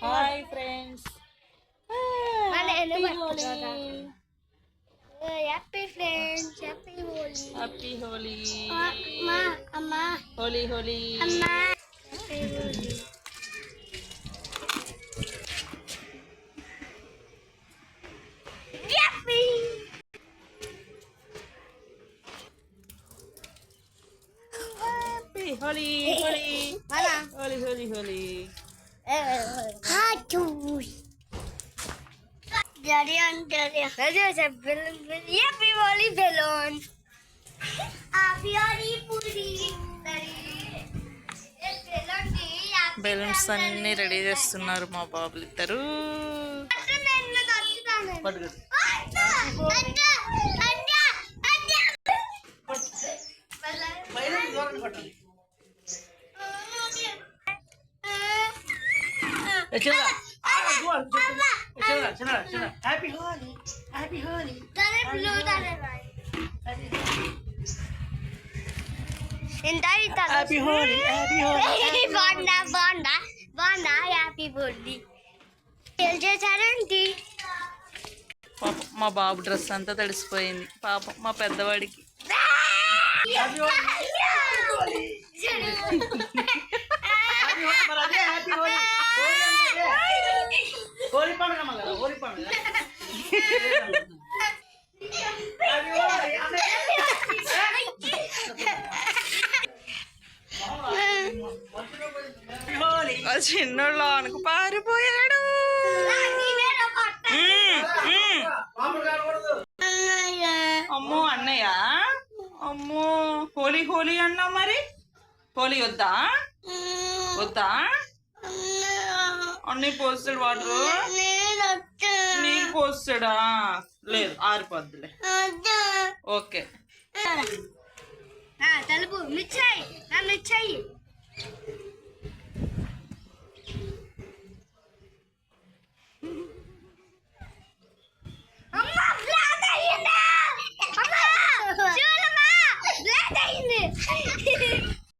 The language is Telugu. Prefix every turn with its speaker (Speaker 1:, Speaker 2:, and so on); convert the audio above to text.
Speaker 1: Hi friends,
Speaker 2: happy friends, happy Holi,
Speaker 1: happy Holi,
Speaker 2: అమ్మా
Speaker 1: హోలీ హోలీ,
Speaker 2: అమ్మా happy Holi.
Speaker 1: Holi Holi Holi Holi Holi.
Speaker 2: Happy Holi balloon. Happy Holi puri.
Speaker 1: Balloons అన్ని రెడీ చేస్తున్నారు మా బాబులు ఇద్దరు.
Speaker 3: Happy Holi, happy Holi.
Speaker 1: Happy Holi, happy Holi.
Speaker 2: బాగుందా హ్యాపీ బర్త్డే చేశారండి.
Speaker 1: పాపం మా బాబు డ్రెస్ అంతా తడిసిపోయింది. పాపం మా పెద్దవాడికి.
Speaker 3: హోలీ పండుగ మళ్ళీ హోలీ పండుగ.
Speaker 1: చిన్నోళ్ళు అనుకు పారిపోయాడు. అమ్మో అన్నయ్య, అమ్మో హోలీ హోలీ అన్నా. మరి హోలీ వద్దా వద్దా? అన్నీ పోస్తాడు వాటరు. నీళ్ళు పోస్తాడా? లేదు, ఆరిపోద్దులే. ఓకే.
Speaker 2: తలుపు మిచ్చాయి.